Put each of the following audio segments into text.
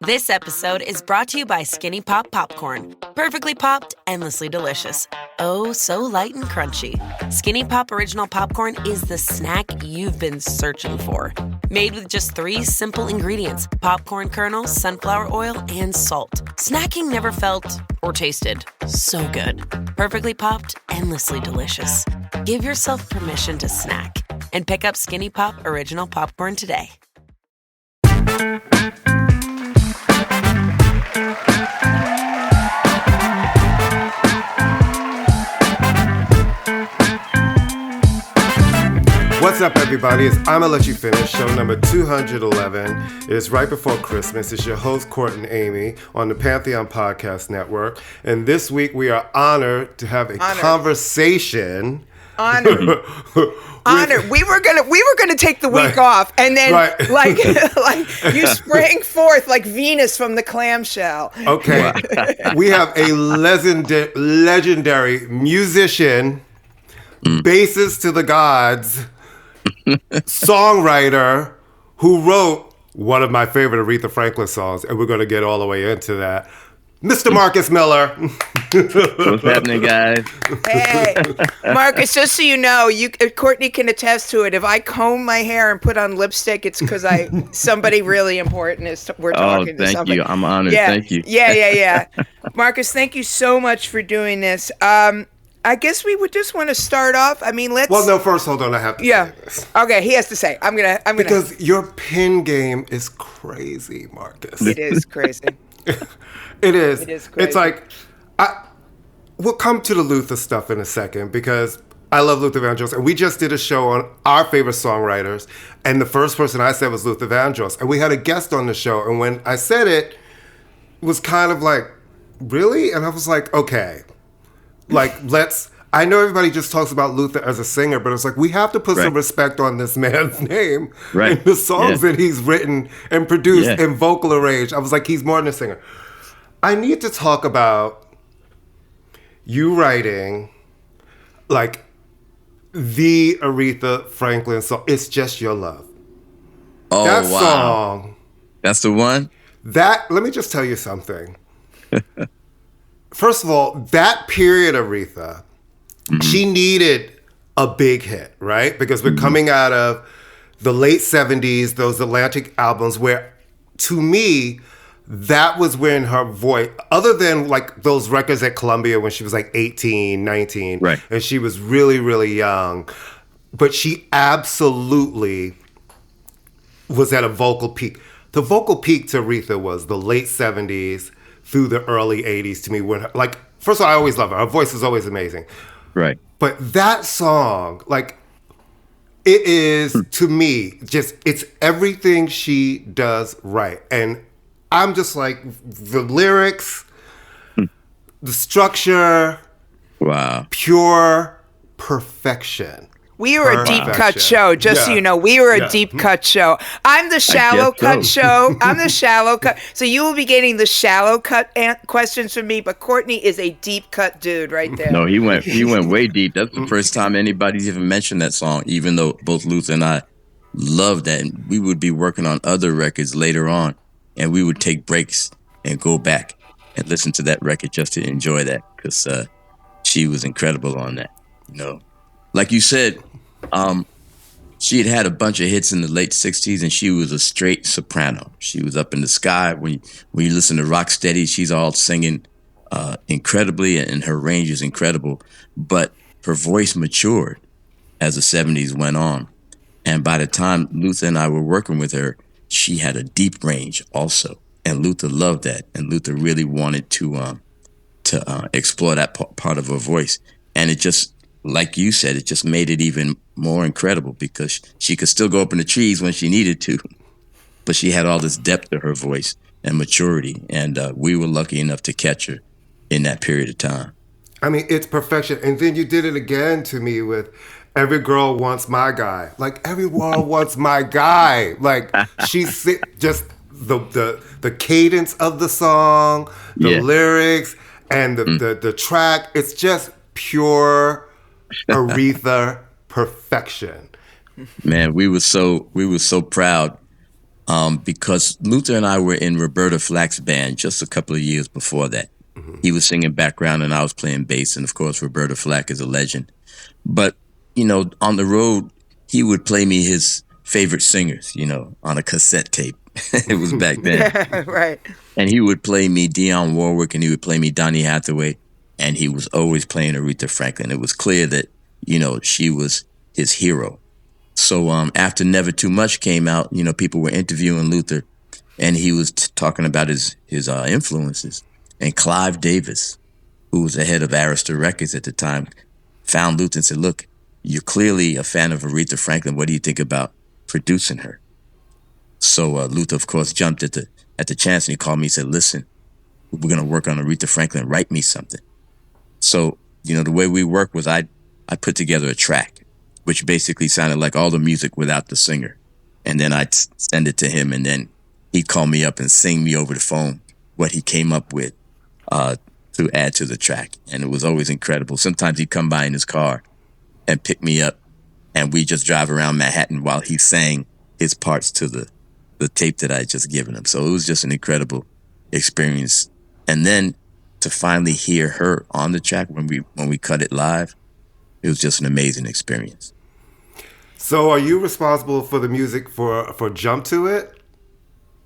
This episode is brought to you by Skinny Pop Popcorn. Perfectly popped, endlessly delicious. Oh, so light and crunchy. Skinny Pop Original Popcorn is the snack you've been searching for. Made with just 3 simple ingredients: popcorn kernels, sunflower oil, and salt. Snacking never felt or tasted so good. Perfectly popped, endlessly delicious. Give yourself permission to snack and pick up Skinny Pop Original Popcorn today. What's up, everybody? It's ImmaLetYouFinish, show number 211. It's right before Christmas. It's your host, Court and Amy, on the Pantheon Podcast Network. And this week, we are honored to have a conversation. Honored. We were gonna take the week off, and then like you sprang forth like Venus from the clamshell. Okay, we have a legendary musician, bassist to the gods, songwriter who wrote one of my favorite Aretha Franklin songs, and we're going to get all the way into that. Mr. Marcus Miller. What's happening, guys? Hey, Marcus, just so you know, Courtney can attest to it. If I comb my hair and put on lipstick, it's because somebody really important we're talking to. Thank you. I'm honored. Yeah. Thank you. Yeah. Marcus, thank you so much for doing this. I guess we would just want to start off. I mean, let's. Well, no. First, hold on. I have to say this. Okay, he has to say. I'm gonna. Because your pen game is crazy, Marcus. It is crazy. It is. It is crazy. It's like, we'll come to the Luther stuff in a second because I love Luther Vandross, and we just did a show on our favorite songwriters, and the first person I said was Luther Vandross, and we had a guest on the show, and when I said it was kind of like, really? And I was like, okay. Like, I know everybody just talks about Luther as a singer, but it's like, we have to put some respect on this man's name and the songs that he's written and produced and vocal arranged. I was like, he's more than a singer. I need to talk about you writing, like, the Aretha Franklin song, It's Just Your Love. Oh, that wow. song. That's the one? Let me just tell you something. First of all, that period Aretha, she needed a big hit, right? Because we're coming out of the late 70s, those Atlantic albums where, to me, that was when her voice, other than like those records at Columbia when she was like 18, 19, and she was really, really young, but she absolutely was at a vocal peak. The vocal peak to Aretha was the late 70s through the early 80s to me. When, like, first of all, I always love her. Her voice is always amazing. Right. But that song, like, it is, to me, just, it's everything she does right. And I'm just like, the lyrics, the structure, pure perfection. We were a deep cut show, just so you know. We were a deep cut show. I'm the shallow cut show. I'm the shallow cut. So you will be getting the shallow cut questions from me, but Courtney is a deep cut dude right there. No, he went way deep. That's the first time anybody's even mentioned that song, even though both Luther and I loved that. And we would be working on other records later on, and we would take breaks and go back and listen to that record just to enjoy that, because she was incredible on that, you know. Like you said, she had a bunch of hits in the late 60s, and she was a straight soprano. She was up in the sky. When you listen to Rocksteady, she's all singing incredibly, and her range is incredible. But her voice matured as the 70s went on. And by the time Luther and I were working with her, she had a deep range also. And Luther loved that. And Luther really wanted to explore that part of her voice. And it just, like you said, it just made it even more incredible because she could still go up in the trees when she needed to, but she had all this depth to her voice and maturity, and we were lucky enough to catch her in that period of time. I mean, it's perfection. And then you did it again to me with Every Girl Wants My Guy. Like, everyone wants my guy. Like, she's just the cadence of the song, the lyrics, and the track. It's just pure Aretha perfection. Man, we were so proud because Luther and I were in Roberta Flack's band just a couple of years before that. Mm-hmm. He was singing background and I was playing bass. And of course, Roberta Flack is a legend. But, on the road, he would play me his favorite singers, on a cassette tape. It was back then. Right. And he would play me Dionne Warwick and he would play me Donny Hathaway. And he was always playing Aretha Franklin. It was clear that, she was his hero. So after Never Too Much came out, people were interviewing Luther and he was talking about his influences. And Clive Davis, who was the head of Arista Records at the time, found Luther and said, look, you're clearly a fan of Aretha Franklin. What do you think about producing her? So Luther, of course, jumped at the chance and he called me and said, listen, we're going to work on Aretha Franklin. Write me something. So, the way we worked was I put together a track, which basically sounded like all the music without the singer. And then I'd send it to him and then he'd call me up and sing me over the phone what he came up with to add to the track. And it was always incredible. Sometimes he'd come by in his car and pick me up and we just drive around Manhattan while he sang his parts to the tape that I had just given him. So it was just an incredible experience. And then to finally hear her on the track when we cut it live, it was just an amazing experience. So are you responsible for the music for Jump to It?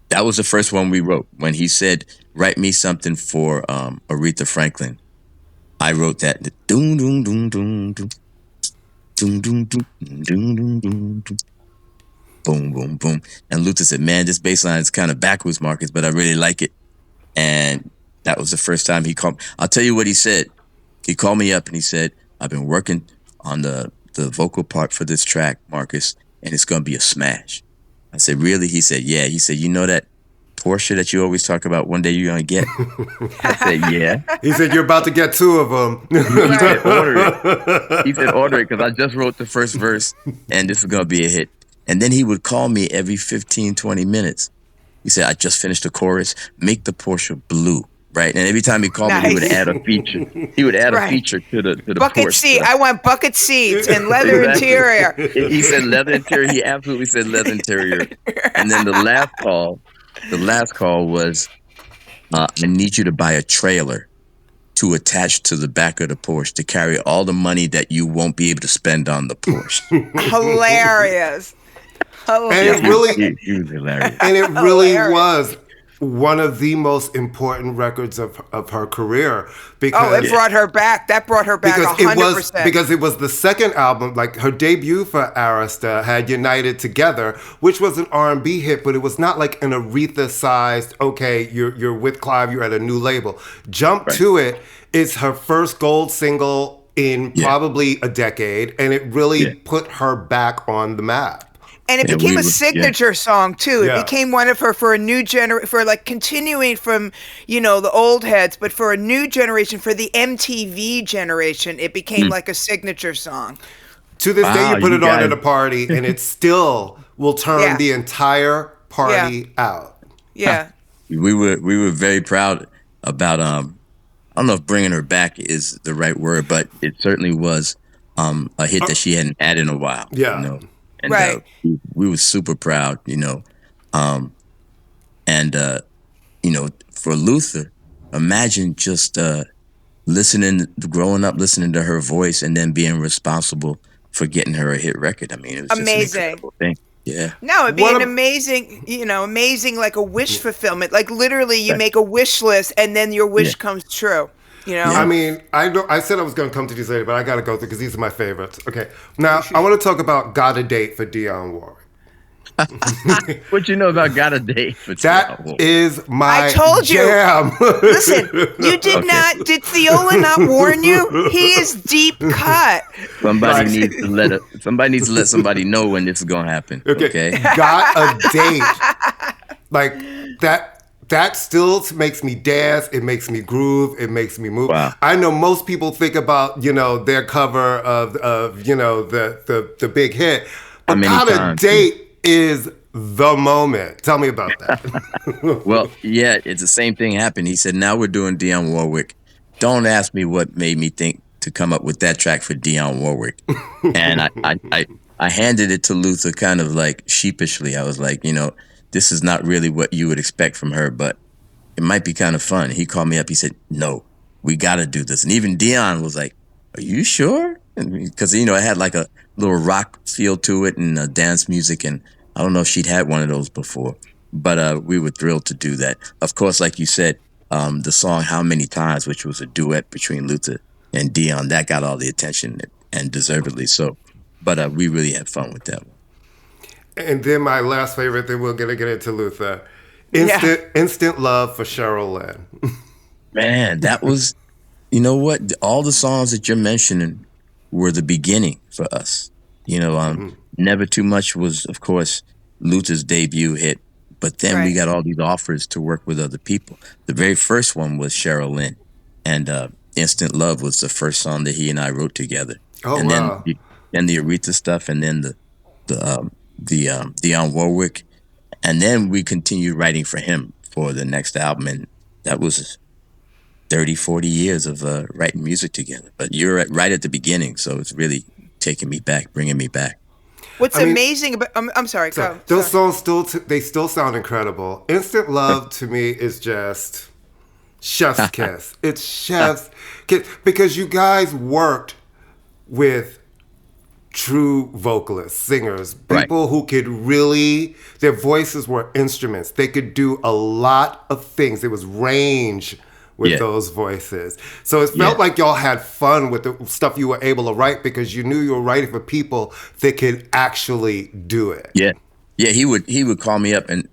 That was the first one we wrote. When he said, write me something for Aretha Franklin, I wrote that. Doom, doom, doom, doom, doom. Doom, doom, doom, doom, doom, doom, doom. Boom, boom, boom. And Luther said, man, this bass line is kind of backwards, Marcus, but I really like it. And that was the first time he called. I'll tell you what he said. He called me up and he said, I've been working on the vocal part for this track, Marcus, and it's going to be a smash. I said, really? He said, yeah. He said, you know that Porsche that you always talk about one day you're going to get? I said, yeah. He said, you're about to get two of them. He said, order it. He said, order it because I just wrote the first verse and this is going to be a hit. And then he would call me every 15, 20 minutes. He said, I just finished the chorus. Make the Porsche blue. Right. And every time he called me, he would add a feature. He would add a feature to the bucket Porsche. Seat. I want bucket seats and leather interior. He said leather interior. He absolutely said leather interior. And then the last call was, I need you to buy a trailer to attach to the back of the Porsche to carry all the money that you won't be able to spend on the Porsche. Hilarious. And it really, he was hilarious. And it really was one of the most important records of her career because it brought her back. That brought her back 100%. Because it was the second album, like her debut for Arista had United Together, which was an R&B hit, but it was not like an Aretha-sized, okay, you're with Clive, you're at a new label. Jump to It is her first gold single in probably a decade, and it really put her back on the map. And it became a signature song too. It became one of her for a new for like continuing from, the old heads, but for a new generation, for the MTV generation, it became like a signature song. To this day, you put it on at a party and it still will turn the entire party out. Yeah. We were very proud about, I don't know if bringing her back is the right word, but it certainly was a hit that she hadn't had in a while. Yeah. And we were super proud, for Luther, imagine just growing up listening to her voice and then being responsible for getting her a hit record. I mean, it was just amazing. An incredible thing. Yeah. No, it'd be amazing like a wish fulfillment. Like literally you make a wish list and then your wish comes true. I mean, I said I was going to come to these later, but I got to go through because these are my favorites. Okay. Now, I want to talk about Got a Date for Dionne Warwick. What you know about Got a Date for Dionne Warwick? That is my I told jam. You. Listen, you did not, did Theola not warn you? He is deep cut. Somebody needs to let somebody know when this is going to happen. Okay. Got a Date. Like that still makes me dance. It makes me groove. It makes me move. Wow. I know most people think about, their cover of the big hit. But Got a Date is the moment. Tell me about that. Well, yeah, it's the same thing happened. He said, now we're doing Dionne Warwick. Don't ask me what made me think to come up with that track for Dionne Warwick. And I handed it to Luther kind of like sheepishly. I was like, this is not really what you would expect from her, but it might be kind of fun. He called me up. He said, no, we got to do this. And even Dion was like, are you sure? Because, it had like a little rock feel to it and dance music. And I don't know if she'd had one of those before, but we were thrilled to do that. Of course, like you said, the song How Many Times, which was a duet between Luther and Dion, that got all the attention, and deservedly so. But we really had fun with that one. And then my last favorite, then we're going to get into Luther. Instant Love for Cheryl Lynn. Man, that was, you know what? All the songs that you're mentioning were the beginning for us. Never Too Much was, of course, Luther's debut hit. But then we got all these offers to work with other people. The very first one was Cheryl Lynn. And Instant Love was the first song that he and I wrote together. Oh, and wow. Then the Aretha stuff, and then the Dionne Warwick. And then we continued writing for him for the next album. And that was 30, 40 years of writing music together. But you're right at the beginning, so it's really taking me back, bringing me back. What's amazing about... I'm sorry, go. Those songs still sound incredible. Instant Love to me is just chef's kiss. It's chef's kiss. Because you guys worked with true vocalists, singers, people who could really... Their voices were instruments. They could do a lot of things. There was range with those voices. So it felt like y'all had fun with the stuff you were able to write because you knew you were writing for people that could actually do it. Yeah. He would call me up and,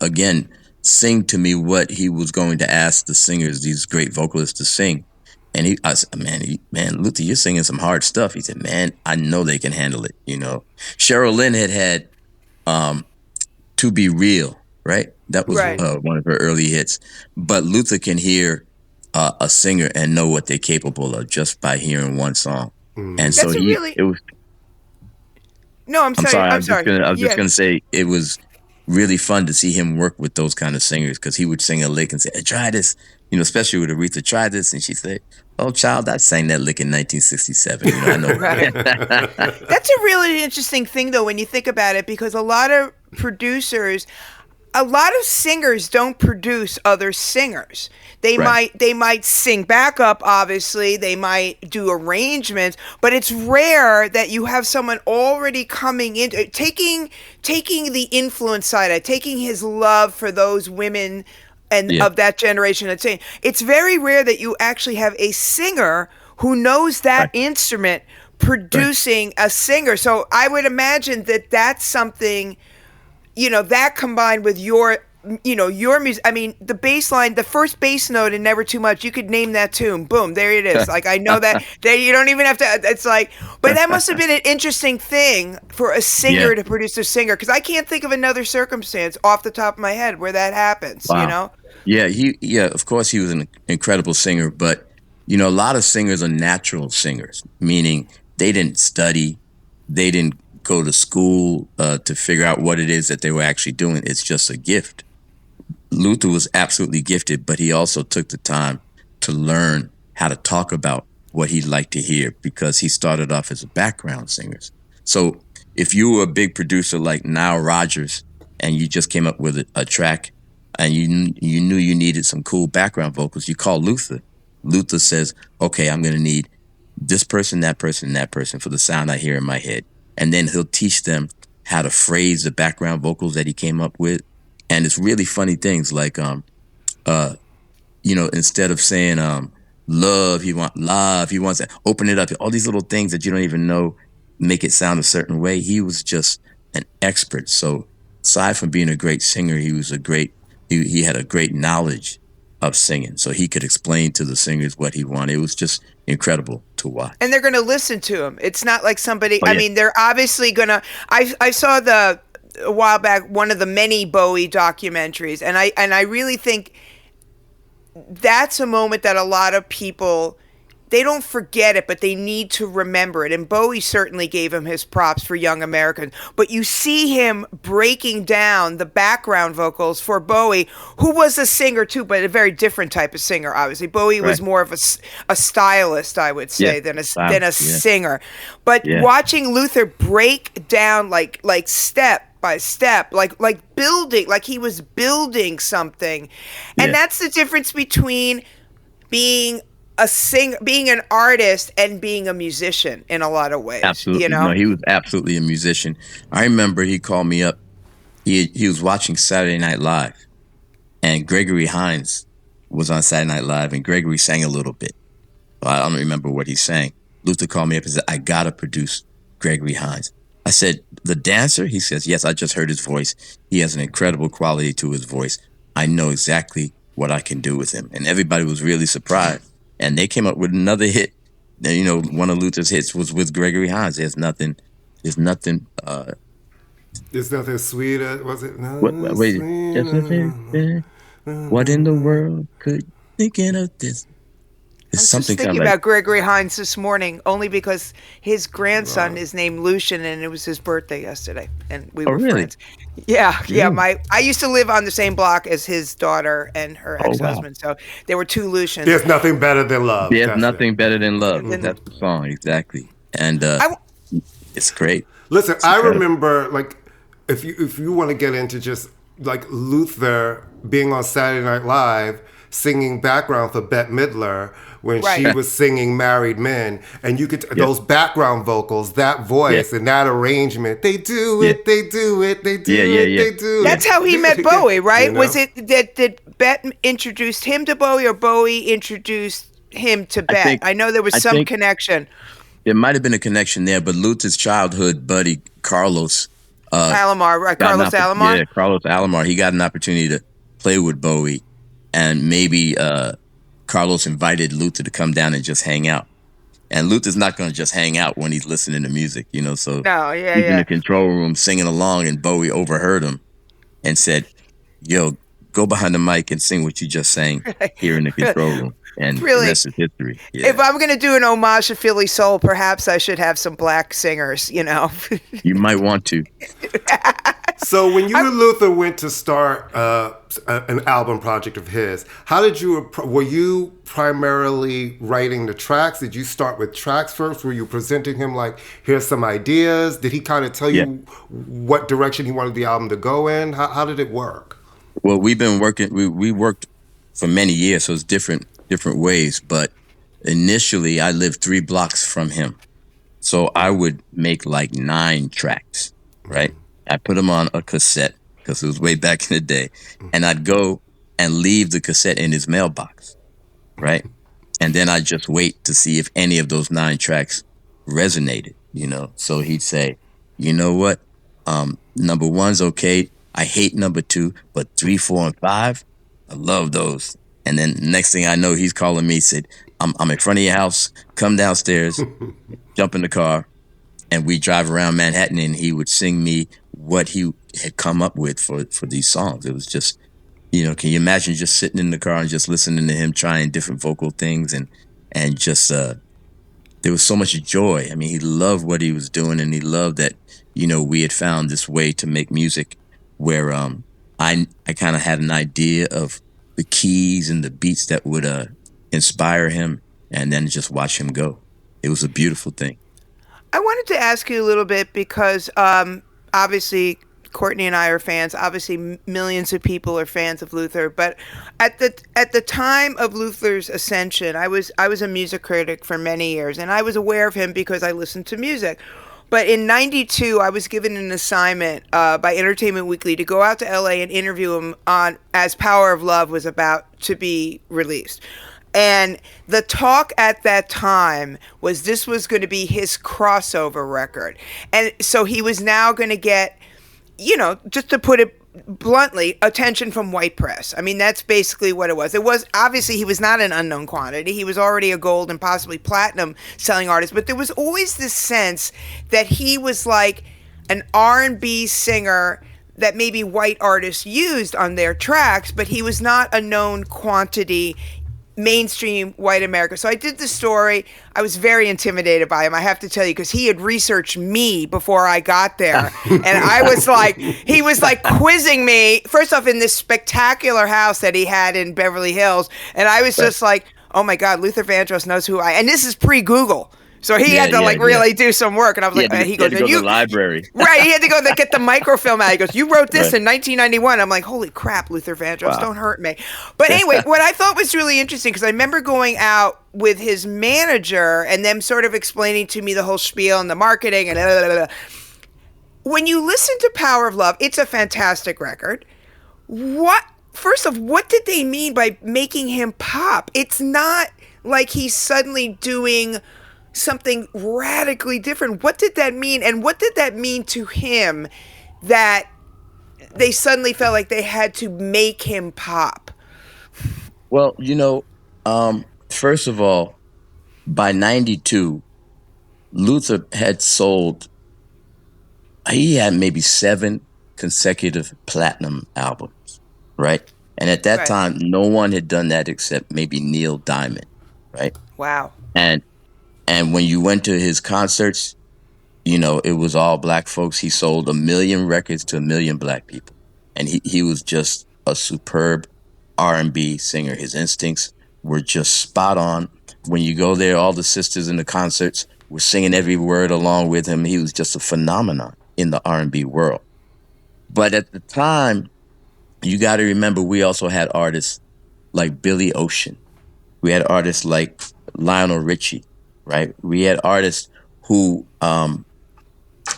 again, sing to me what he was going to ask the singers, these great vocalists, to sing. And I said, man, Luther, you're singing some hard stuff. He said, man, I know they can handle it, Cheryl Lynn had To Be Real, right? That was one of her early hits. But Luther can hear a singer and know what they're capable of just by hearing one song. And That's so really... it was... No, I'm sorry. I was just going to say it was really fun to see him work with those kind of singers because he would sing a lick and say, try this, especially with Aretha, try this. And she'd say, oh, child, I sang that lick in 1967. I know. That's a really interesting thing, though, when you think about it, because a lot of singers don't produce other singers. They might sing backup, obviously. They might do arrangements, but it's rare that you have someone already coming in, taking the influence side, taking his love for those women and of that generation. It's very rare that you actually have a singer who knows that instrument producing a singer. So I would imagine that that's something, that combined with your music. I mean, the bass line, the first bass note in Never Too Much, you could name that tune. Boom, there it is. Like, I know that. You don't even have to, it's like, but that must have been an interesting thing for a singer to produce a singer, because I can't think of another circumstance off the top of my head where that happens, Yeah, of course he was an incredible singer, but, a lot of singers are natural singers, meaning they didn't study, they didn't go to school to figure out what it is that they were actually doing. It's just a gift. Luther was absolutely gifted, but he also took the time to learn how to talk about what he'd like to hear because he started off as a background singer. So if you were a big producer like Nile Rodgers and you just came up with a track and you knew you needed some cool background vocals, you call Luther. Luther says, okay, I'm going to need this person, that person, and that person for the sound I hear in my head. And then he'll teach them how to phrase the background vocals that he came up with. And it's really funny things like, instead of saying love, he wants to open it up. All these little things that you don't even know make it sound a certain way. He was just an expert. So aside from being a great singer, he was he had a great knowledge of singing. So he could explain to the singers what he wanted. It was just incredible to watch. And they're going to listen to him. It's not like somebody, I mean, they're obviously going to, I saw a while back, one of the many Bowie documentaries. And I really think that's a moment that a lot of people, they don't forget it, but they need to remember it. And Bowie certainly gave him his props for Young Americans. But you see him breaking down the background vocals for Bowie, who was a singer too, but a very different type of singer, obviously. Bowie was more of a stylist, I would say, than a singer. But watching Luther break down like step by step, like building, like he was building something. And that's the difference between being a singer, being an artist, and being a musician in a lot of ways. Absolutely. No, he was absolutely a musician. I remember he called me up. He was watching Saturday Night Live, and Gregory Hines was on Saturday Night Live, and Gregory sang a little bit. Well, I don't remember what he sang. Luther called me up and said, I gotta produce Gregory Hines. I said, the dancer? He says, yes, I just heard his voice. He has an incredible quality to his voice. I know exactly what I can do with him. And everybody was really surprised. And they came up with another hit. You know, one of Luther's hits was with Gregory Hines. There's nothing sweeter, was it? What in the world could thinking of this? I was just thinking about Gregory Hines this morning, only because his grandson is named Lucian, and it was his birthday yesterday, and we were friends. Yeah. I used to live on the same block as his daughter and her ex-husband, so there were two Lucians. There's nothing better than love. There's nothing better than love. That's the song, exactly, and it's great. Listen, I remember, like, if you want to get into just like Luther being on Saturday Night Live singing background for Bette Midler when she was singing Married Men, and you could those background vocals, that voice and that arrangement, they do it. That's how he met Bowie, right? You know? Was it that Bette introduced him to Bowie, or Bowie introduced him to Bette? I know there was some connection. There might have been a connection there, but Luther's childhood buddy, Carlos Alomar, right? Carlos Alomar? Yeah, Carlos Alomar. He got an opportunity to play with Bowie, and maybe Carlos invited Luther to come down and just hang out. And Luther's not going to just hang out when he's listening to music, you know. So he's in the control room singing along, and Bowie overheard him and said, yo, go behind the mic and sing what you just sang here in the control room. And the rest is history. Yeah. If I'm going to do an homage to Philly soul, perhaps I should have some black singers, you know. You might want to. So when you and Luther went to start an album project of his, were you primarily writing the tracks? Did you start with tracks first? Were you presenting him like, here's some ideas? Did he kind of tell you what direction he wanted the album to go in? How did it work? Well, we've been working, we worked for many years, so it's different ways, but initially I lived 3 blocks from him. So I would make like 9 tracks, right? I put them on a cassette because it was way back in the day, and I'd go and leave the cassette in his mailbox, right? And then I'd just wait to see if any of those 9 tracks resonated, you know? So he'd say, you know what? Number 1's okay. I hate number 2, but 3, 4, and 5, I love those. And then next thing I know, he's calling me, said, I'm in front of your house, come downstairs, jump in the car, and we drive around Manhattan, and he would sing me what he had come up with for these songs. It was just, you know, can you imagine just sitting in the car and just listening to him trying different vocal things and just, there was so much joy. I mean, he loved what he was doing, and he loved that, you know, we had found this way to make music where I kind of had an idea of the keys and the beats that would inspire him, and then just watch him go. It was a beautiful thing. I wanted to ask you a little bit because obviously Courtney and I are fans. Obviously millions of people are fans of Luther. But at the time of Luther's ascension, I was a music critic for many years, and I was aware of him because I listened to music. But in '92, I was given an assignment by Entertainment Weekly to go out to LA and interview him as Power of Love was about to be released. And the talk at that time was this was going to be his crossover record. And so he was now going to get, you know, just to put it bluntly, attention from white press. I mean, that's basically what it was. It was, obviously, he was not an unknown quantity. He was already a gold and possibly platinum selling artist. But there was always this sense that he was like an R&B singer that maybe white artists used on their tracks, but he was not a known quantity mainstream white America. So I did the story. I was very intimidated by him, I have to tell you, because he had researched me before I got there. And I was like, he was like quizzing me, first off, in this spectacular house that he had in Beverly Hills. And I was just like, oh my God, Luther Vandross knows who I am. And this is pre-Google. So he had to really do some work, and I was like, he goes, to go to the library. Right, he had to go get the microfilm out. He goes, you wrote this in 1991. I'm like, holy crap, Luther Vandross, don't hurt me. But anyway, what I thought was really interesting, because I remember going out with his manager and them sort of explaining to me the whole spiel and the marketing and blah, blah, blah, blah. When you listen to Power of Love, it's a fantastic record. First off, what did they mean by making him pop? It's not like he's suddenly doing something radically different. What did that mean? And what did that mean to him that they suddenly felt like they had to make him pop? Well, first of all, by 92, Luther had he had maybe 7 consecutive platinum albums, right? And at that time, no one had done that except maybe Neil Diamond, right? Wow. And when you went to his concerts, it was all black folks. He sold 1 million records to 1 million black people. And he was just a superb R&B singer. His instincts were just spot on. When you go there, all the sisters in the concerts were singing every word along with him. He was just a phenomenon in the R&B world. But at the time, you got to remember, we also had artists like Billy Ocean. We had artists like Lionel Richie, right? We had artists who had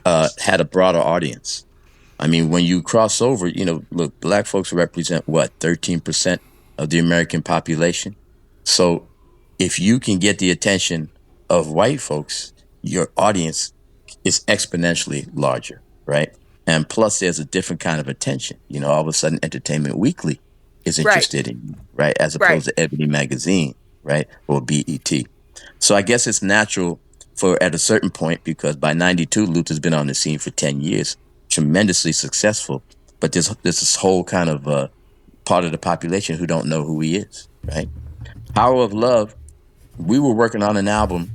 a broader audience. I mean, when you cross over, look, black folks represent 13% of the American population. So if you can get the attention of white folks, your audience is exponentially larger, right? And plus, there's a different kind of attention. All of a sudden, Entertainment Weekly is interested in you, right? As opposed to Ebony Magazine, right? Or BET. So I guess it's natural at a certain point, because by 92, Luther's been on the scene for 10 years, tremendously successful. But there's this whole kind of part of the population who don't know who he is, right? Power of Love, we were working on an album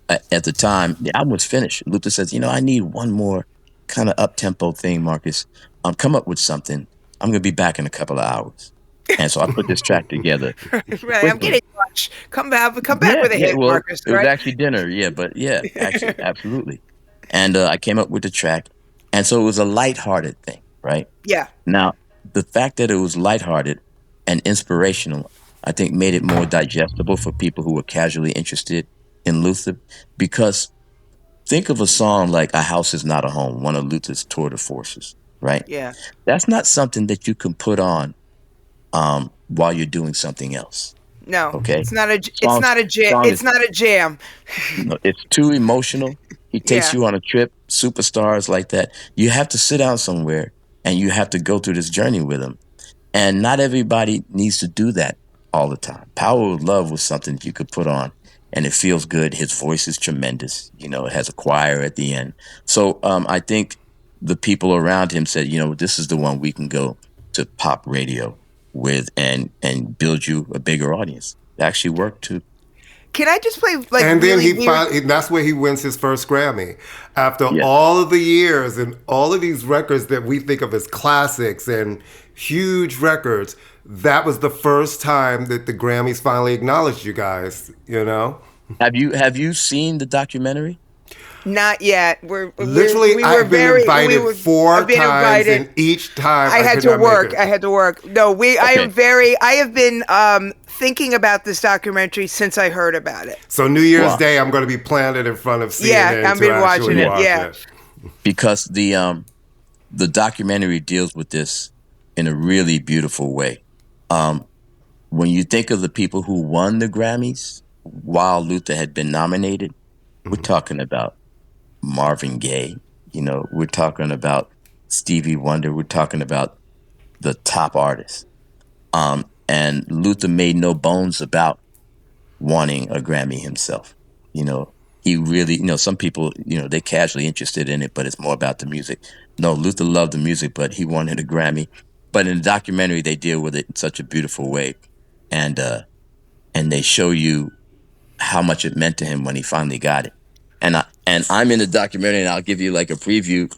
at the time. The album was finished. Luther says, I need one more kind of up-tempo thing, Marcus. Come up with something. I'm going to be back in a couple of hours. And so I put this track together. Right, I'm getting lunch. Come back with a hit, Marcus. It was actually dinner, actually, absolutely. And I came up with the track. And so it was a lighthearted thing, right? Yeah. Now, the fact that it was lighthearted and inspirational, I think, made it more digestible for people who were casually interested in Luther. Because think of a song like A House Is Not a Home, one of Luther's tour de forces, right? Yeah. That's not something that you can put on while you're doing something else. No. Okay. It's not a jam. No, it's too emotional. He takes you on a trip, superstars like that. You have to sit down somewhere and you have to go through this journey with him. And not everybody needs to do that all the time. Power of Love was something that you could put on and it feels good. His voice is tremendous. It has a choir at the end. So I think the people around him said, this is the one we can go to pop radio with and build you a bigger audience. It actually worked too. Can I just play And then that's where he wins his first Grammy. After all of the years and all of these records that we think of as classics and huge records, that was the first time that the Grammys finally acknowledged you guys, Have you seen the documentary? Not yet. I've been invited 4 times, and each time I had to work. No, okay. I have been thinking about this documentary since I heard about it. So New Year's Day, I'm going to be planted in front of CNN. Yeah, I've been watching it. Yeah, because the documentary deals with this in a really beautiful way. When you think of the people who won the Grammys while Luther had been nominated, we're talking about Marvin Gaye, we're talking about Stevie Wonder, we're talking about the top artists. And Luther made no bones about wanting a Grammy himself. He really, some people, they're casually interested in it, but it's more about the music. No, Luther loved the music, but he wanted a Grammy. But in the documentary, they deal with it in such a beautiful way. And they show you how much it meant to him when he finally got it. And I'm in the documentary, and I'll give you like a preview.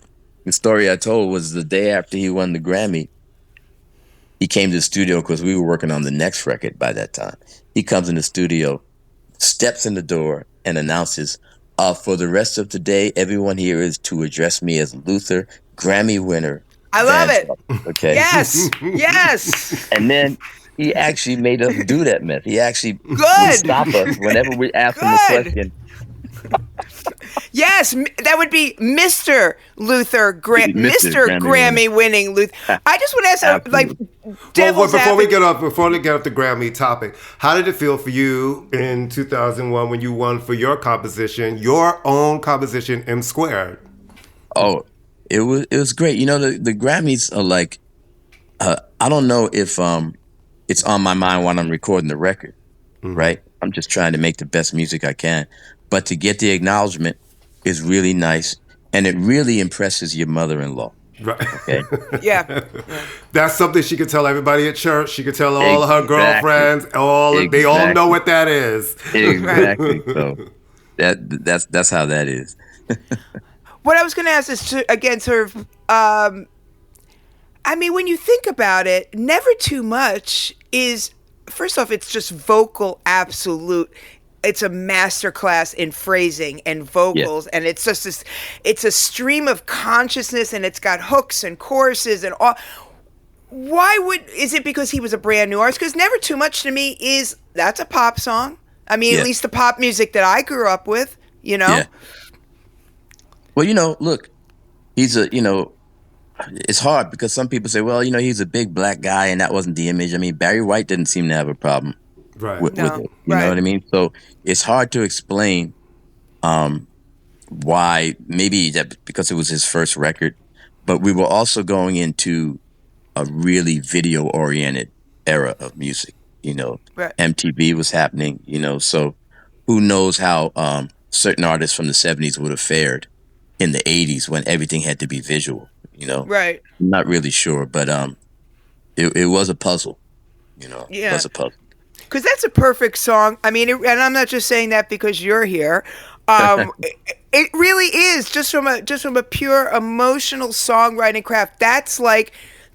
The story I told was the day after he won the Grammy, he came to the studio because we were working on the next record by that time. He comes in the studio, steps in the door, and announces, for the rest of today, everyone here is to address me as Luther, Grammy winner. I love it. Okay. Yes. Yes. And then he actually made us do that mess. He actually would stop us whenever we asked him a question. Yes, that would be Mr. Luther, Mr. Grammy-winning Luther. I just want to ask, before we get off the Grammy topic, how did it feel for you in 2001 when you won for your own composition, M Squared? Oh, it was great. You know, the Grammys are like, I don't know if it's on my mind while I'm recording the record, right? I'm just trying to make the best music I can. But to get the acknowledgement is really nice, and it really impresses your mother-in-law. Right. Okay. Yeah. That's something she could tell everybody at church. She could tell all of her girlfriends. They all know what that is. Exactly. So that's how that is. What I was going to ask is when you think about it, Never Too Much is, first off, it's just vocal absolute. It's a masterclass in phrasing and vocals, and it's just it's a stream of consciousness, and it's got hooks and choruses and all. Is it because he was a brand new artist? Because Never Too Much to me that's a pop song. I mean, at least the pop music that I grew up with, you know? Yeah. Well, look, it's hard because some people say, well, he's a big black guy and that wasn't the image. I mean, Barry White didn't seem to have a problem with it. You know what I mean? So it's hard to explain why, maybe that because it was his first record, but we were also going into a really video-oriented era of music, MTV was happening, so who knows how certain artists from the 70s would have fared in the 80s when everything had to be visual, Right. I'm not really sure, but it was a puzzle, It was a puzzle. Because that's a perfect song. I mean, and I'm not just saying that because you're here. It really is just from a pure emotional songwriting craft. That's like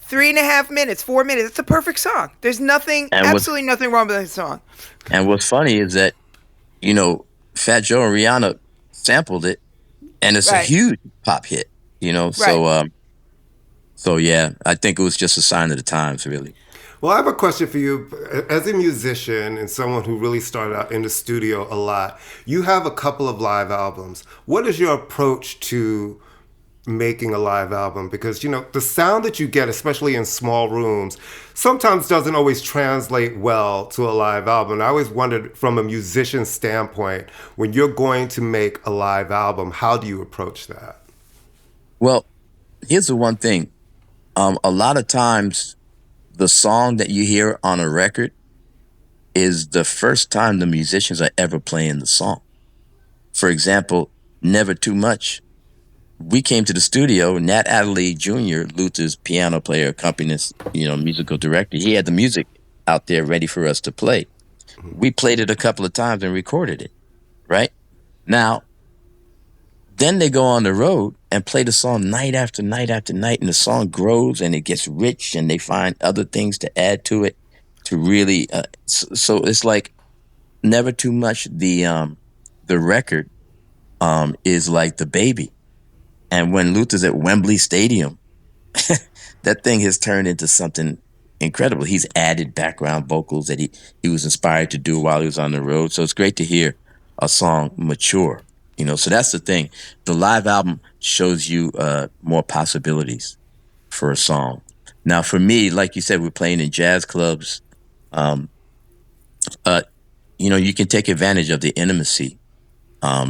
3.5 minutes, 4 minutes. It's a perfect song. There's absolutely nothing wrong with that song. And what's funny is that, Fat Joe and Rihanna sampled it, and it's a huge pop hit. So yeah, I think it was just a sign of the times, really. Well, I have a question for you. As a musician and someone who really started out in the studio a lot, you have a couple of live albums. What is your approach to making a live album? Because, the sound that you get, especially in small rooms, sometimes doesn't always translate well to a live album. And I always wondered, from a musician standpoint, when you're going to make a live album, how do you approach that? Well, here's the one thing. A lot of times, the song that you hear on a record is the first time the musicians are ever playing the song. For example, Never Too Much. We came to the studio, Nat Adderley Jr., Luther's piano player, accompanist, musical director, he had the music out there ready for us to play. We played it a couple of times and recorded it, right? Now, then they go on the road and play the song night after night after night, and the song grows and it gets rich, and they find other things to add to it to really. So it's like Never Too Much. The record is like the baby, and when Luther's at Wembley Stadium, that thing has turned into something incredible. He's added background vocals that he was inspired to do while he was on the road. So it's great to hear a song mature. So that's the thing. The live album shows you more possibilities for a song. Now, for me, like you said, we're playing in jazz clubs. You can take advantage of the intimacy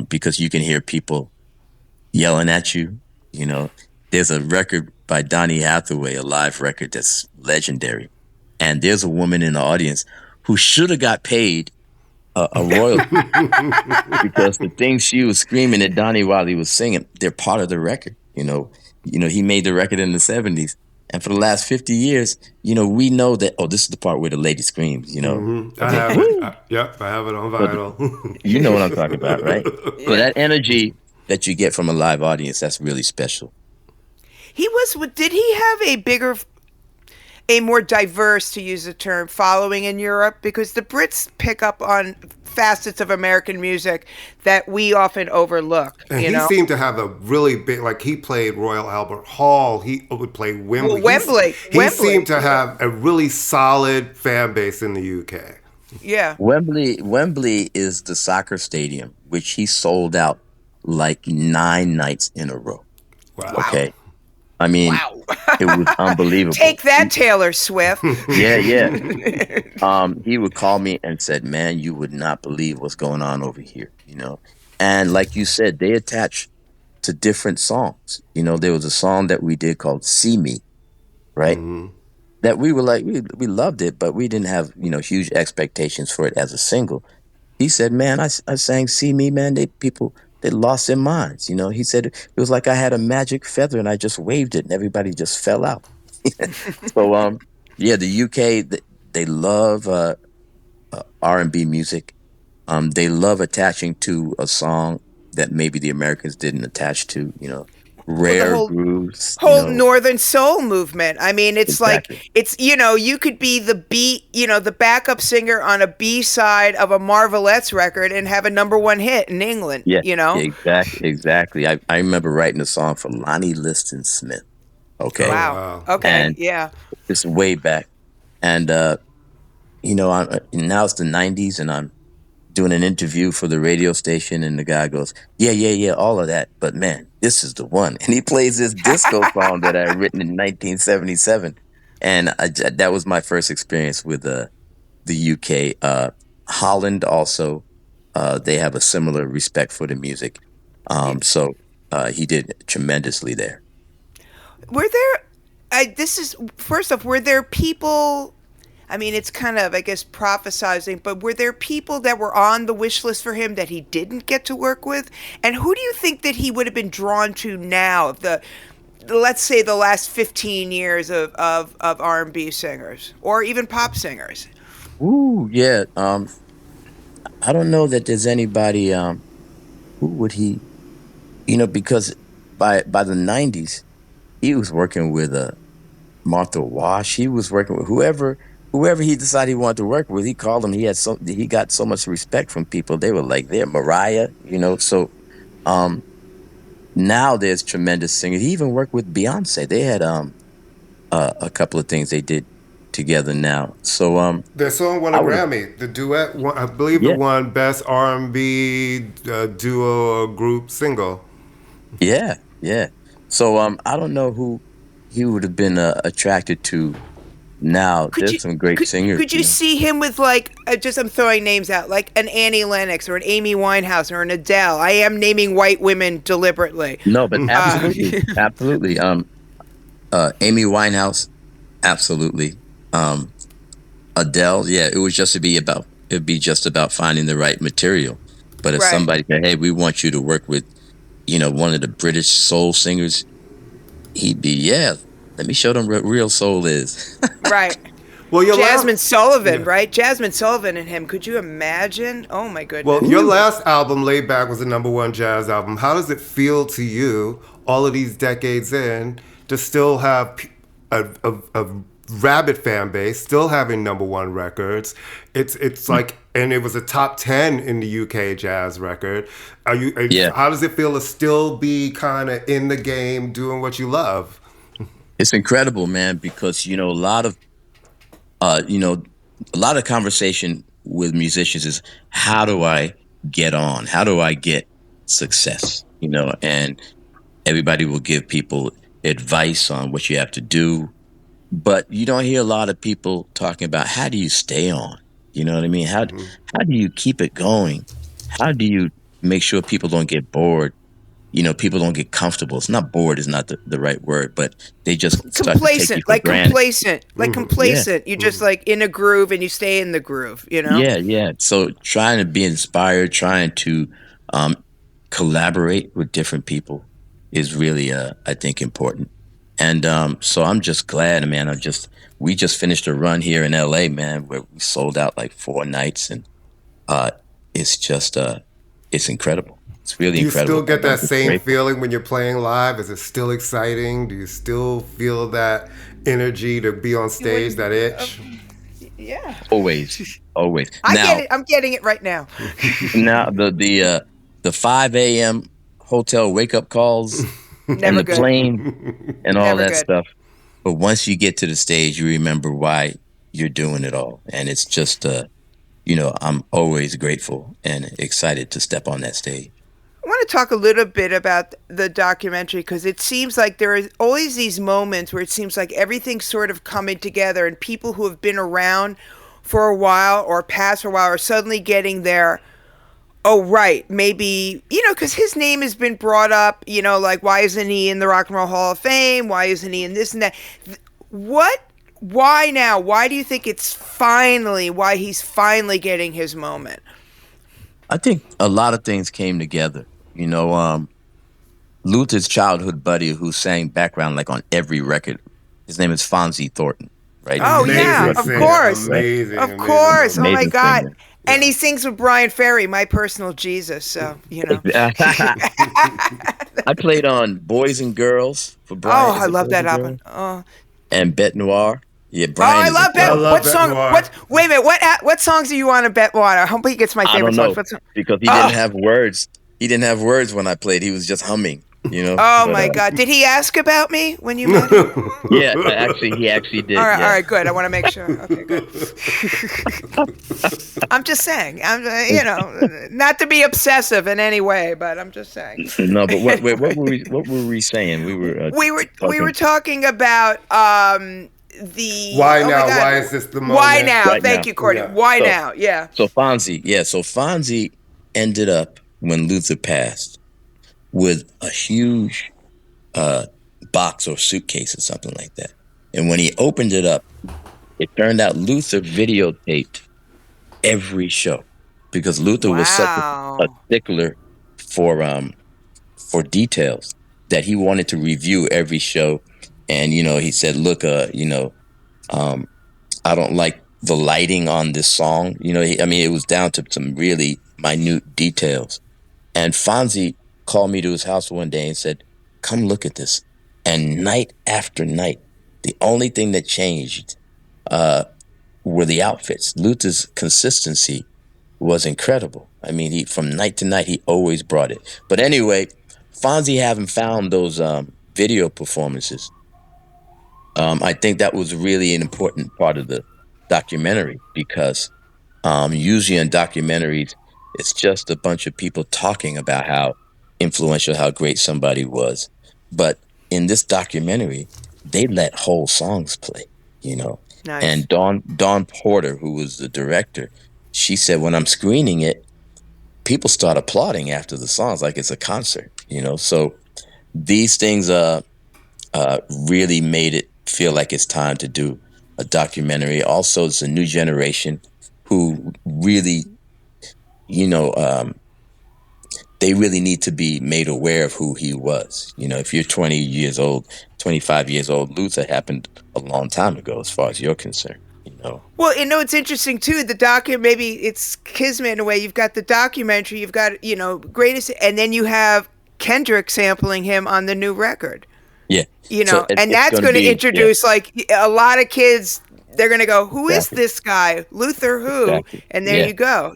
because you can hear people yelling at you. There's a record by Donny Hathaway, a live record that's legendary. And there's a woman in the audience who should have got paid a royalty because the things she was screaming at Donnie while he was singing, they're part of the record. He made the record in the 70s, and for the last 50 years, we know that. Oh, this is the part where the lady screams. Mm-hmm. I have it. Yep, I have it on vinyl. You know what I'm talking about, right? Yeah. So that energy that you get from a live audience, that's really special. Did he have a bigger? a more diverse, to use the term, following in Europe? Because the Brits pick up on facets of American music that we often overlook. And he seemed to have a really big, like he played Royal Albert Hall. He would play Wembley. Well, He seemed to have a really solid fan base in the UK. Yeah. Wembley is the soccer stadium, which he sold out like 9 nights in a row. Wow. Okay. I mean, it was unbelievable. Take that, Taylor Swift. Yeah. He would call me and said, man, you would not believe what's going on over here, you know? And like you said, they attach to different songs. You know, there was a song that we did called See Me, right? Mm-hmm. That we were like, we loved it, but we didn't have, you know, huge expectations for it as a single. He said, man, I sang See Me, man, they lost their minds. You know, he said it was like I had a magic feather and I just waved it and everybody just fell out. So, the UK, they love R&B music. They love attaching to a song that maybe the Americans didn't attach to, you know, rare grooves. Whole Northern Soul movement. I mean, it's Exactly. like, it's, you know, you could be the the backup singer on a B-side of a Marvelettes record and have a #1 hit in England, Yeah, you know? exactly. I remember writing a song for Lonnie Liston Smith. Okay. Wow. Okay. And yeah. It's way back. And, now it's the 90s and I'm doing an interview for the radio station and the guy goes, yeah, all of that. But man, this is the one. And he plays this disco song that I had written in 1977. And that was my first experience with the UK. Holland also, they have a similar respect for the music. So he did tremendously there. Were there, first off, were there people, I mean, it's kind of, I guess, prophesizing, but were there people that were on the wish list for him that he didn't get to work with? And who do you think that he would have been drawn to now, let's say the last 15 years of R&B singers or even pop singers? Ooh, yeah. I don't know that there's anybody, who would he, because by the 90s, he was working with Martha Wash. He was working with whoever he decided he wanted to work with. He called him. He got so much respect from people. They were like, they're Mariah, So now there's tremendous singers. He even worked with Beyonce. They had a couple of things they did together now. So their song won a Grammy. The duet, I believe, it won Best R&B Duo or Group Single. Yeah. So I don't know who he would have been attracted to now. There's some great singers. Could you see him with, like, I'm throwing names out, like an Annie Lennox or an Amy Winehouse or an Adele? I am naming white women deliberately. No, but absolutely. Absolutely. Amy Winehouse, absolutely. Adele, yeah, it'd be just about finding the right material. But if somebody said, hey, we want you to work with, one of the British soul singers, he'd be, let me show them what real soul is. Right. Well, Jasmine Sullivan, right? Jasmine Sullivan and him. Could you imagine? Oh, my goodness. Well, your last album, Laid Back, was the #1 jazz album. How does it feel to you, all of these decades in, to still have a rabid fan base, still having #1 records? It's like, and it was a top 10 in the UK jazz record. How does it feel to still be kind of in the game, doing what you love? It's incredible, man, because a lot of conversation with musicians is, how do I get on? How do I get success? And everybody will give people advice on what you have to do, but you don't hear a lot of people talking about, how do you stay on? You know what I mean? How do you keep it going? How do you make sure people don't get bored? People don't get comfortable. It's not bored is not the right word, but they just start complacent, to take you for granted. Complacent. You're just like in a groove and you stay in the groove, Yeah. So trying to be inspired, trying to collaborate with different people is really, I think, important. And so I'm just glad, man. We just finished a run here in LA, man, where we sold out like 4 nights, and it's just it's incredible. It's really incredible. Do you still get that same feeling when you're playing live? Is it still exciting? Do you still feel that energy to be on stage, that itch. Yeah. Always. I get it. I'm getting it right now. Now the 5 a.m. hotel wake up calls and the plane and all that stuff. But once you get to the stage, you remember why you're doing it all, and it's just I'm always grateful and excited to step on that stage. I want to talk a little bit about the documentary because it seems like there are always these moments where it seems like everything's sort of coming together and people who have been around for a while or past for a while are suddenly getting their, oh, right, maybe, because his name has been brought up, like why isn't he in the Rock and Roll Hall of Fame? Why isn't he in this and that? Why now? Why do you think why he's finally getting his moment? I think a lot of things came together. Luther's childhood buddy who sang background like on every record, his name is Fonzie Thornton, right? Oh, yeah, of course. Amazing. Of course. Oh, my God. Singer. And he sings with Brian Ferry, my personal Jesus, so, I played on Boys and Girls for Brian. Oh, I love that album. Oh. And Bette Noire. Yeah, Brian. Oh, I love Bette. What song? Wait a minute. What songs are you on in Bette Noire? I hope he gets my favorite songs. Because he didn't have words. He didn't have words when I played. He was just humming. Oh my God! Did he ask about me when you met him? Yeah, he actually did. All right, yeah. all right, good. I want to make sure. Okay, good. I'm just saying. Not to be obsessive in any way, but I'm just saying. No, but what were we saying? We were talking about the why now? Why is this the moment? Why now? Right Thank you, Courtney. Yeah. Why now? Yeah. So Fonzie ended up when Luther passed with a huge box or suitcase or something like that. And when he opened it up, it turned out Luther videotaped every show because Luther was such a stickler for details that he wanted to review every show. And, he said, look, I don't like the lighting on this song. It was down to some really minute details. And Fonzie called me to his house one day and said, come look at this. And night after night, the only thing that changed were the outfits. Luther's consistency was incredible. From night to night, he always brought it. But anyway, Fonzie having found those video performances, I think that was really an important part of the documentary because usually in documentaries, it's just a bunch of people talking about how influential, how great somebody was. But in this documentary, they let whole songs play, Nice. And Dawn Porter, who was the director, she said, when I'm screening it, people start applauding after the songs like it's a concert, So these things really made it feel like it's time to do a documentary. Also, it's a new generation who really, they really need to be made aware of who he was. If you're 20 years old, 25 years old, Luther happened a long time ago as far as you're concerned, Well, it's interesting, too. The maybe it's kismet in a way. You've got the documentary, you've got, greatest, and then you have Kendrick sampling him on the new record. Yeah. And that's going to introduce, a lot of kids, they're going to go, who is this guy? Luther who? Exactly. And there you go,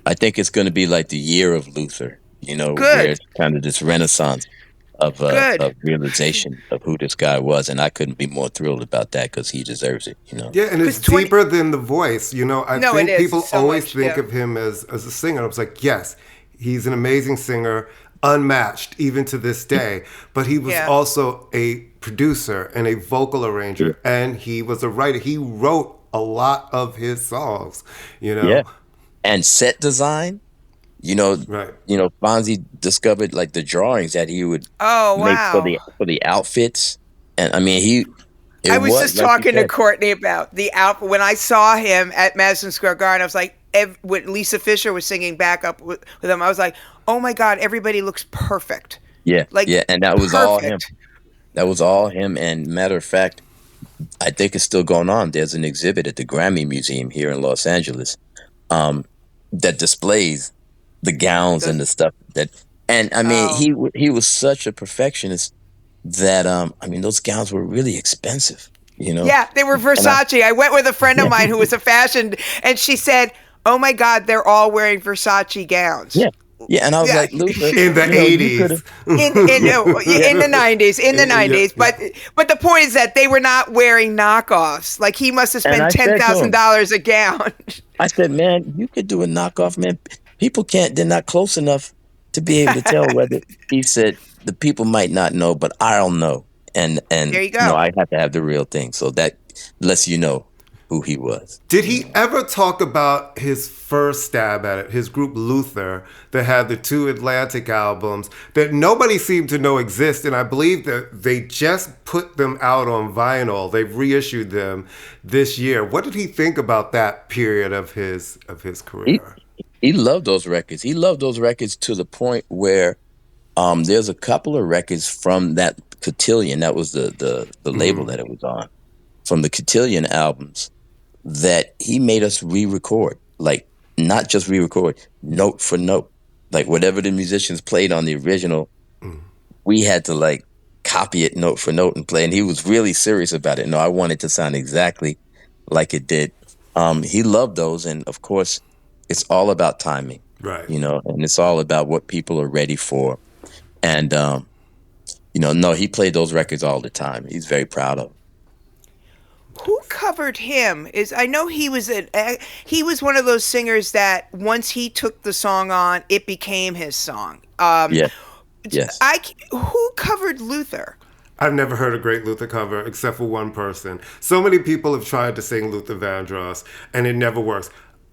I think it's going to be like the year of Luther, where it's kind of this renaissance of realization of who this guy was. And I couldn't be more thrilled about that because he deserves it, Yeah, and it's deeper than the voice, I think people always think of him as a singer. I was like, yes, he's an amazing singer, unmatched even to this day. But he was also a producer and a vocal arranger, and he was a writer. He wrote a lot of his songs, Yeah. And set design, right. Fonzie discovered like the drawings that he would make for the outfits. And I was just talking to Courtney about the outfit. When I saw him at Madison Square Garden, I was like, when Lisa Fisher was singing backup with him, I was like, oh my God, everybody looks perfect. Yeah. And that was all him. That was all him. And matter of fact, I think it's still going on. There's an exhibit at the Grammy Museum here in Los Angeles that displays the gowns and the stuff he was such a perfectionist that I mean, those gowns were really expensive, you know. Yeah, they were Versace. I went with a friend of mine who was a fashion, and she said, "Oh my God, they're all wearing Versace gowns." Yeah. Yeah, and I was like, Luther, in the 80s. In the 90s, but the point is that they were not wearing knockoffs. Like, he must have spent $10,000 a gown. I said, man, you could do a knockoff, man. People can't, they're not close enough to be able to tell whether. He said, the people might not know, but I'll know. And there you go. I have to have the real thing. So that lets you know who he was. Did he ever talk about his first stab at it, his group Luther, that had the 2 Atlantic albums that nobody seemed to know exist? And I believe that they just put them out on vinyl. They've reissued them this year. What did he think about that period of his career? He loved those records. He loved those records to the point where there's a couple of records from that Cotillion, that was the label that it was on, from the Cotillion albums, that he made us re-record, like not just re-record, note for note, like whatever the musicians played on the original, we had to like copy it note for note and play. And he was really serious about it. No, I wanted to sound exactly like it did. He loved those, and of course, it's all about timing, right? You know, and it's all about what people are ready for. And you know, no, he played those records all the time. He's very proud of them. Who covered him? I know he was one of those singers that once he took the song on, it became his song. Yes. Who covered Luther? I've never heard a great Luther cover except for one person. So many people have tried to sing Luther Vandross, and it never works.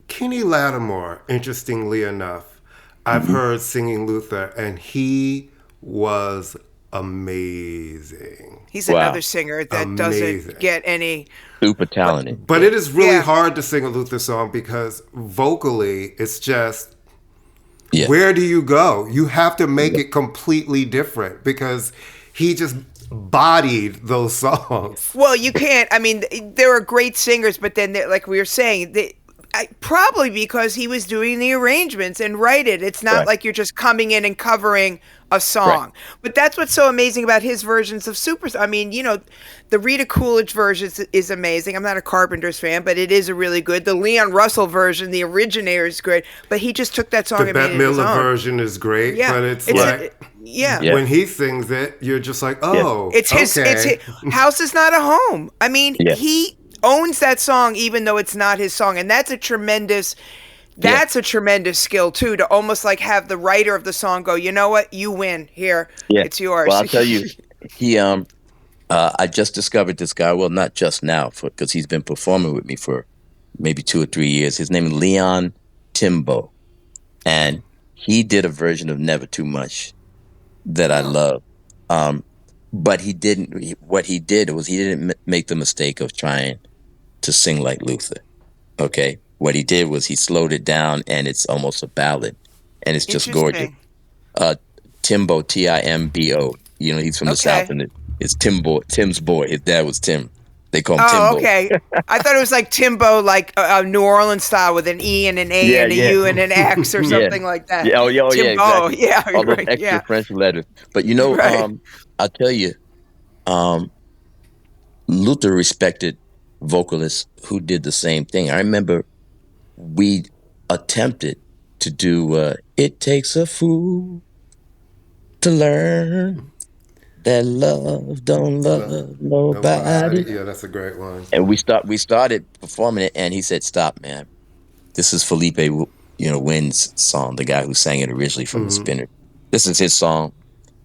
Kenny Lattimore, interestingly enough, I've heard singing Luther, and he was amazing. He's another singer that doesn't get any... Super talented. But it is really hard to sing a Luther song because vocally, it's just... Yeah. Where do you go? You have to make it completely different because he just bodied those songs. Well, you can't. I mean, there are great singers, but then, like we were saying... probably because he was doing the arrangements and write it. It's not like you're just coming in and covering a song. Right. But that's what's so amazing about his versions of Superstar. I mean, you know, the Rita Coolidge version is amazing. I'm not a Carpenters fan, but it is a really good. The Leon Russell version, the originator, is great. But he just took that song and made it his own. The Bette Midler version is great, but it's like... when he sings it, you're just like, oh, it's his House Is Not a Home. I mean, he owns that song even though it's not his song, and that's a tremendous skill too, to almost like have the writer of the song go, you know what, you win here, it's yours. Well, I'll tell you, he I just discovered this guy, well, not just now, because he's been performing with me for maybe 2 or 3 years. His name is Leon Timbo, and he did a version of Never Too Much that I love. But what he did was he didn't make the mistake of trying to sing like Luther. Okay. What he did was he slowed it down, and it's almost a ballad, and it's just gorgeous. Timbo, Timbo. You know, he's from the South, and it's Tim's boy. His dad was Tim. They call him Timbo. Oh, okay. I thought it was like Timbo, like New Orleans style with an E and an A and a U and an X or something like that. Yeah, exactly. Yeah, all those extra French letters. But you know, I'll tell you, Luther respected vocalists who did the same thing. I remember we attempted to do It Takes a Fool to Learn that Love Don't Love Nobody. Yeah, that's a great one. And we started performing it, and he said, stop, man. This is Felipe, Wynn's song, the guy who sang it originally from the Spinner. This is his song.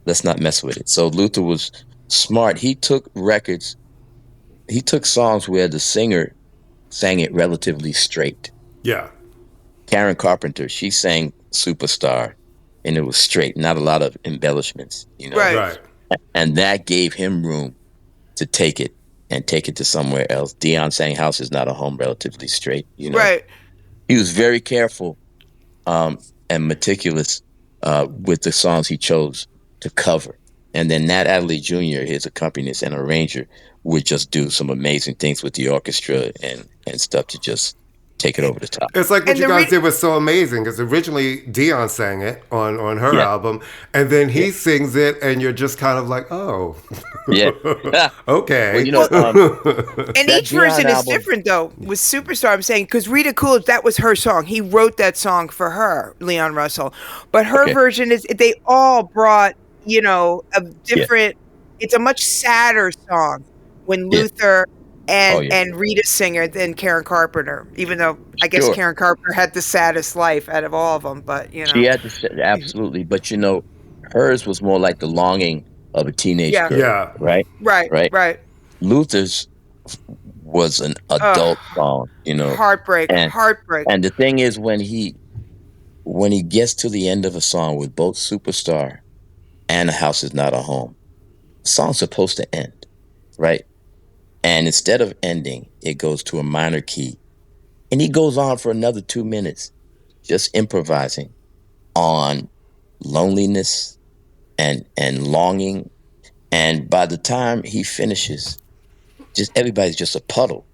Let's not mess with it. So Luther was smart. He took songs where the singer sang it relatively straight. Yeah. Karen Carpenter, she sang Superstar, and it was straight, not a lot of embellishments, you know. Right. And that gave him room to take it to somewhere else. Dion sang House Is Not a Home relatively straight, you know. Right. He was very careful and meticulous with the songs he chose to cover. And then Nat Adderley Jr., his accompanist and arranger, would just do some amazing things with the orchestra and stuff to just take it over the top. It's like what you guys did was so amazing, because originally Dion sang it on her album, and then he sings it, and you're just kind of like, oh, okay. Well, and each version is different, though. With Superstar, I'm saying, because Rita Coolidge, that was her song. He wrote that song for her, Leon Russell. But her version is, they all brought, a different, it's a much sadder song when Luther and Rita singer than Karen Carpenter, even though I guess Karen Carpenter had the saddest life out of all of them. But she had absolutely. But hers was more like the longing of a teenage girl. Yeah. Right. Luther's was an adult song. Heartbreak. And the thing is, when he gets to the end of a song with both Superstar and A House Is Not a Home, the song's supposed to end, right? And instead of ending, it goes to a minor key. And he goes on for another 2 minutes, just improvising on loneliness and longing. And by the time he finishes, everybody's just a puddle.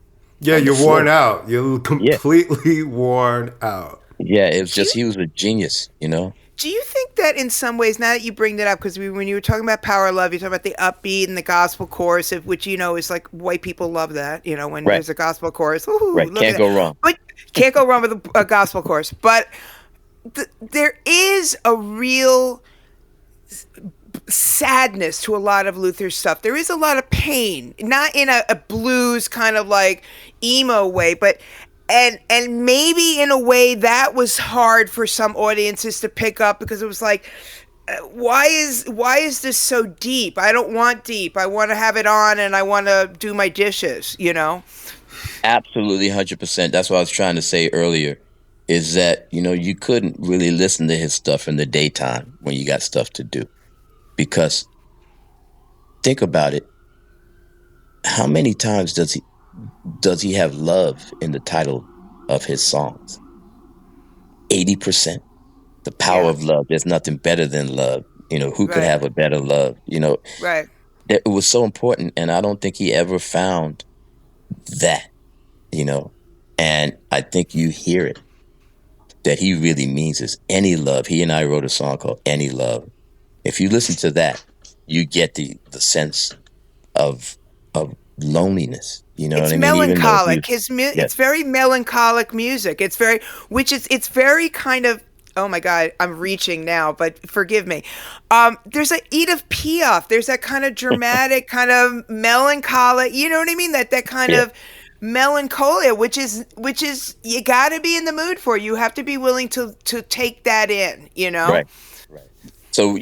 Yeah, you're worn out. You're completely worn out. Yeah, it was he was a genius, Do you think that in some ways, now that you bring that up, because when you were talking about Power of Love, you talk about the upbeat and the gospel chorus, which is like white people love that, when there's a gospel chorus. Can't go wrong. But can't go wrong with a gospel chorus. But there is a real sadness to a lot of Luther's stuff. There is a lot of pain, not in a blues kind of like emo way, but and maybe in a way that was hard for some audiences to pick up, because it was like, why is this so deep? I don't want deep. I want to have it on and I want to do my dishes, Absolutely, 100%. That's what I was trying to say earlier, is that, you couldn't really listen to his stuff in the daytime when you got stuff to do. Because think about it. How many times does he have love in the title of his songs? 80%. The power of love. There's nothing better than love. Who could have a better love? Right. It was so important, and I don't think he ever found that. And I think you hear it, that he really means is any love. He and I wrote a song called Any Love. If you listen to that, you get the sense of loneliness. You know it's what I mean? Melancholic. It's very melancholic music. It's very kind of, oh my God, I'm reaching now, but forgive me. There's an Edith Piaf. There's that kind of dramatic, kind of melancholic, you know what I mean? That kind of melancholia, which is you got to be in the mood for. You have to be willing to take that in, Right. So,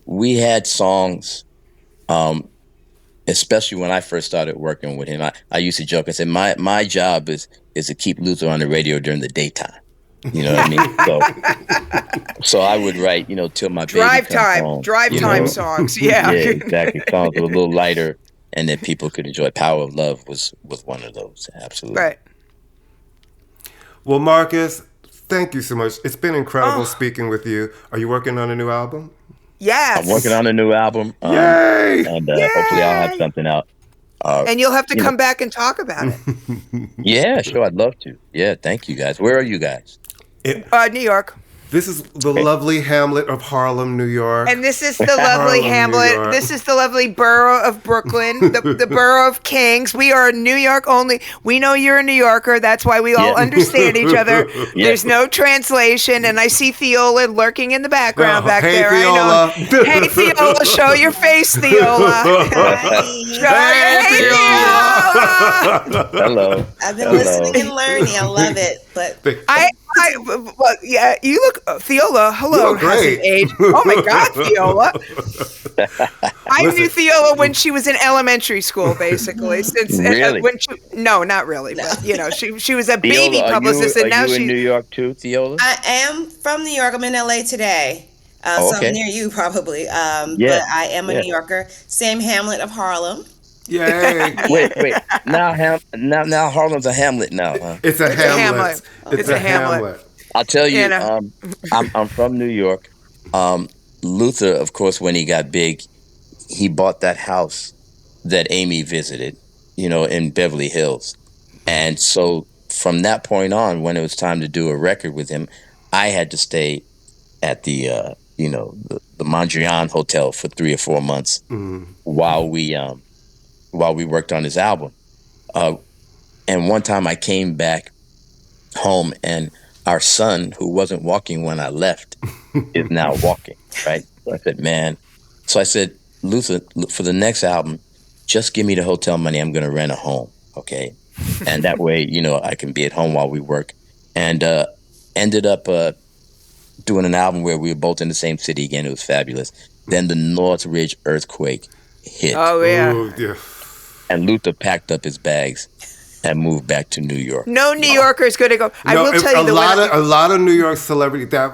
we had songs, especially when I first started working with him. I used to joke and say, my job is to keep Luther on the radio during the daytime. You know what I mean? So I would write, till my baby comes home. Drive time songs. Yeah. Yeah, exactly. Songs were a little lighter and that people could enjoy. Power of Love was one of those. Absolutely. Right. Well, Marcus, thank you so much. It's been incredible speaking with you. Are you working on a new album? Yes. I'm working on a new album. Yay! And hopefully I'll have something out. And you'll have to come back and talk about it. Yeah, sure. I'd love to. Yeah, thank you guys. Where are you guys? New York. This is the lovely hamlet of Harlem, New York. And this is the lovely hamlet. This is the lovely borough of Brooklyn, the borough of Kings. We are New York only. We know you're a New Yorker. That's why we all understand each other. There's no translation. And I see Theola lurking in the background back there. Theola. I know. Hey, Theola, show your face, Theola. Theola. Hello. I've been listening and learning. I love it. But you look, Theola, hello. You look great. Age. Oh my God, Theola. I knew Theola when she was in elementary school, basically. Since really? No, not really. No. But she was a baby publicist, and now she's in New York too, Theola. I am from New York. I'm in LA today, so I'm near you probably. But I am a New Yorker. Same hamlet of Harlem. Yay! Wait. Now Harlem's a hamlet now, huh? It's a hamlet. It's a hamlet. I'll tell you, I'm from New York. Luther, of course, when he got big, he bought that house that Amy visited, in Beverly Hills. And so from that point on, when it was time to do a record with him, I had to stay at the Mondrian Hotel for 3 or 4 months while we worked on his album. And one time I came back home, and our son, who wasn't walking when I left, is now walking, right? So I said, man. So I said, Luther, for the next album, just give me the hotel money. I'm going to rent a home, okay? And that way, I can be at home while we work. And ended up doing an album where we were both in the same city again. It was fabulous. Then the Northridge earthquake hit. Oh, yeah. Ooh, yeah. And Luther packed up his bags and moved back to New York. No New Yorker's going to go. I will tell you a lot of New York celebrities. That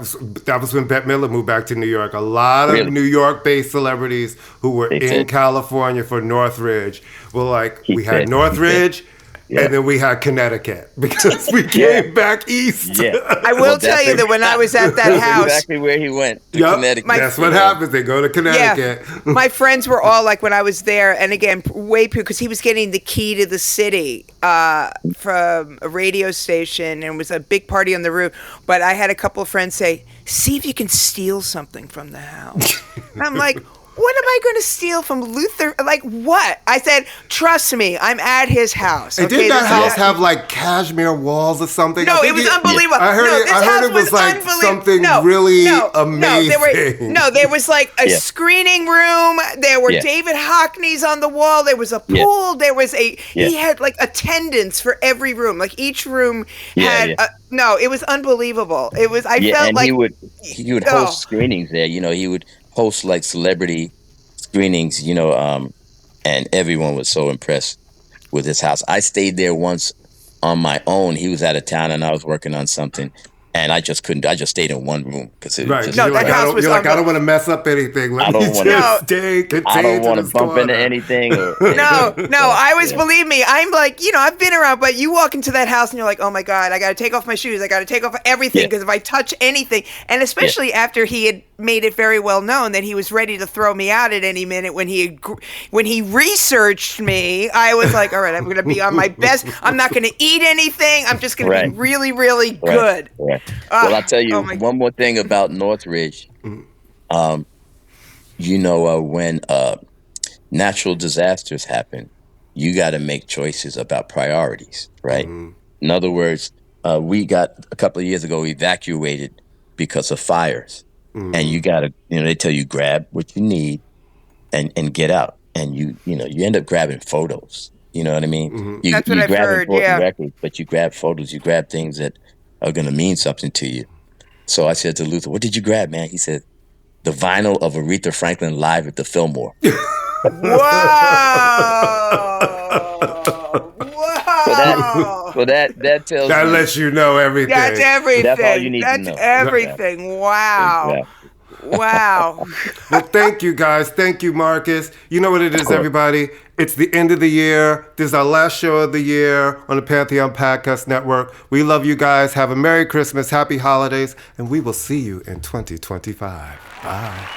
was when Bette Midler moved back to New York. A lot of New York-based celebrities who were in California for Northridge were like, we had Northridge. Yeah. And then we had Connecticut because we came back east. Yeah. I will tell you that when I was at that house. Exactly where he went. Connecticut. That's what happens. They go to Connecticut. Yeah. My friends were all like, when I was there, and again, way because he was getting the key to the city from a radio station, and it was a big party on the roof. But I had a couple of friends say, see if you can steal something from the house. And I'm like, what am I going to steal from Luther? Like, what? I said, trust me, I'm at his house. And didn't that house have like cashmere walls or something? No, it was unbelievable. I heard it was like something really amazing. There was like a screening room. There were David Hockneys on the wall. There was a pool. There was he had like attendants for every room. Like each room had, it was unbelievable. It was, I felt like. He would host screenings there. He would host like celebrity screenings, and everyone was so impressed with his house. I stayed there once on my own. He was out of town and I was working on something, and I just couldn't. I just stayed in one room because it was just, that house was. You're like, I don't want to mess up anything. I don't want to bump into anything. I was. Believe me, I'm like, I've been around, but you walk into that house and you're like, oh my God, I got to take off my shoes. I got to take off everything because if I touch anything, and especially after he had made it very well known that he was ready to throw me out at any minute when he researched me, I was like, all right, I'm going to be on my best. I'm not going to eat anything. I'm just going to be really, really good. Right. Well, I'll tell you one more thing about Northridge. When natural disasters happen, you got to make choices about priorities, right? In other words, we got a couple of years ago evacuated because of fires. And you gotta, they tell you grab what you need and get out. And you end up grabbing photos. You know what I mean? That's what I've heard. Records, but you grab photos. You grab things that are gonna mean something to you. So I said to Luther, "What did you grab, man?" He said, "The vinyl of Aretha Franklin live at the Fillmore." So that tells that lets you know everything. That's everything. That's all you need to know. That's everything. Wow. Exactly. Wow. Well, thank you guys. Thank you, Marcus. You know what it is, everybody. It's the end of the year. This is our last show of the year on the Pantheon Podcast Network. We love you guys. Have a Merry Christmas, Happy Holidays, and we will see you in 2025. Bye.